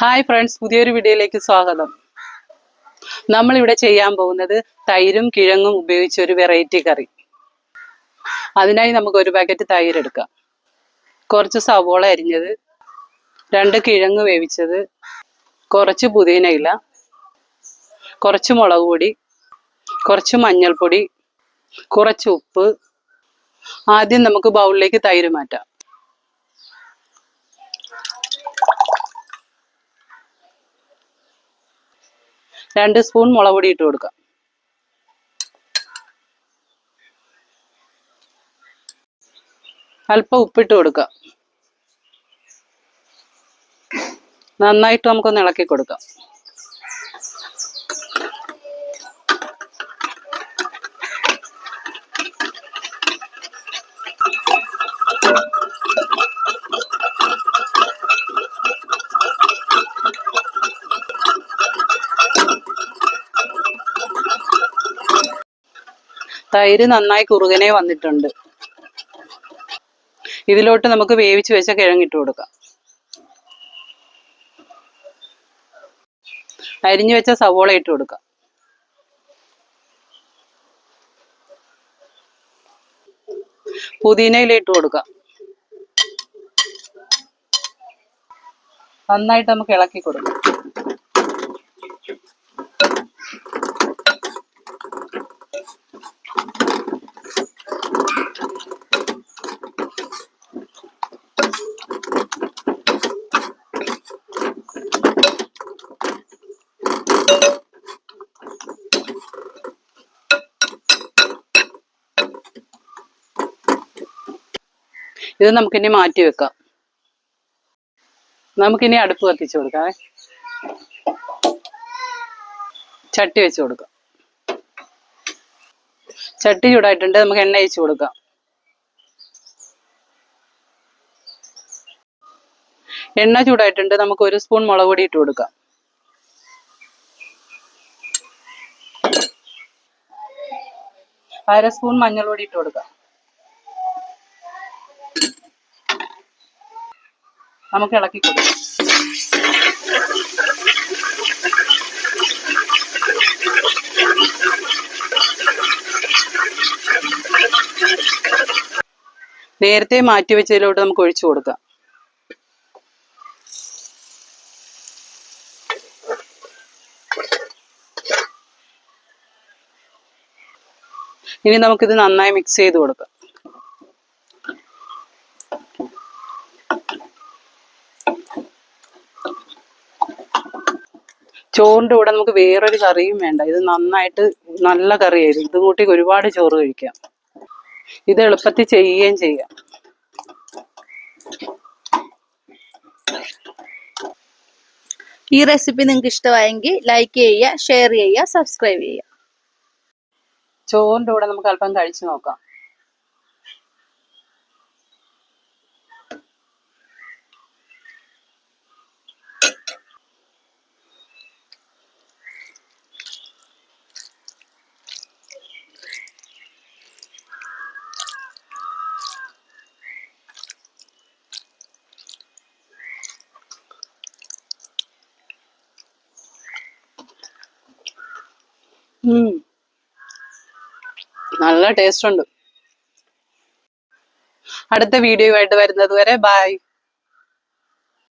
Hi friends, പുതിയൊരു വീഡിയോയിലേക്ക് സ്വാഗതം. നമ്മളിവിടെ ചെയ്യാൻ പോകുന്നത് തൈരും കിഴങ്ങും ഉപയോഗിച്ച ഒരു വെറൈറ്റി കറി. അതിനായി നമുക്ക് ഒരു പാക്കറ്റ് തൈര് എടുക്കാം, കുറച്ച് സവോള അരിഞ്ഞത്, 2 കിഴങ്ങ് വേവിച്ചത്, കുറച്ച് പുതിന ഇല, കുറച്ച് മുളക് പൊടി, കുറച്ച് മഞ്ഞൾപ്പൊടി, കുറച്ച് ഉപ്പ്. ആദ്യം നമുക്ക് ബൗളിലേക്ക് തൈര് മാറ്റാം. രണ്ട് സ്പൂൺ മുളക് പൊടി ഇട്ട് കൊടുക്കാം. അല്പം ഉപ്പിട്ട് കൊടുക്കാം. നന്നായിട്ട് നമുക്കൊന്ന് ഇളക്കി കൊടുക്കാം. തൈര് നന്നായി കുറുകനെ വന്നിട്ടുണ്ട്. ഇതിലോട്ട് നമുക്ക് വേവിച്ച് വെച്ച കിഴങ്ങിട്ട് കൊടുക്കാം. അരിഞ്ഞു വെച്ച സവോള ഇട്ട് കൊടുക്കാം. പുതിനയില ഇട്ട് കൊടുക്കാം. നന്നായിട്ട് നമുക്ക് ഇളക്കി കൊടുക്കാം. ഇത് നമുക്കിനി മാറ്റി വെക്കാം. നമുക്കിനി അടുപ്പ് കത്തിച്ചു കൊടുക്കാം. ചട്ടി വെച്ച് കൊടുക്കാം. ചട്ടി ചൂടായിട്ടുണ്ട്. നമുക്ക് എണ്ണ ഒഴിച്ച് കൊടുക്കാം. എണ്ണ ചൂടായിട്ടുണ്ട്. നമുക്ക് 1 സ്പൂൺ മുളക് പൊടി ഇട്ട് കൊടുക്കാം. അര സ്പൂൺ മഞ്ഞൾപ്പൊടി ഇട്ട് കൊടുക്കാം. നമുക്ക് ഇളക്കി കൊടുക്കാം. നേരത്തെ മാറ്റി വെച്ചതിലോട്ട് നമുക്ക് ഒഴിച്ചു കൊടുക്കാം. ഇനി നമുക്കിത് നന്നായി മിക്സ് ചെയ്ത് കൊടുക്കാം. ചോറിൻ്റെ കൂടെ നമുക്ക് വേറൊരു കറിയും വേണ്ട. ഇത് നന്നായിട്ട് നല്ല കറിയായിരുന്നു. ഇതും കൂട്ടി ഒരുപാട് ചോറ് കഴിക്കാം. ഇത് എളുപ്പത്തിൽ ചെയ്യുകയും ചെയ്യാം. ഈ റെസിപ്പി നിങ്ങൾക്ക് ഇഷ്ടമായെങ്കിൽ ലൈക്ക് ചെയ്യുക, ഷെയർ ചെയ്യുക, സബ്സ്ക്രൈബ് ചെയ്യുക. ചോറിൻ്റെ കൂടെ നമുക്ക് അല്പം കഴിച്ചു നോക്കാം. നല്ല ടേസ്റ്റ് ഉണ്ട്. അടുത്ത വീഡിയോയുമായിട്ട് വരുന്നത് വരെ ബൈ.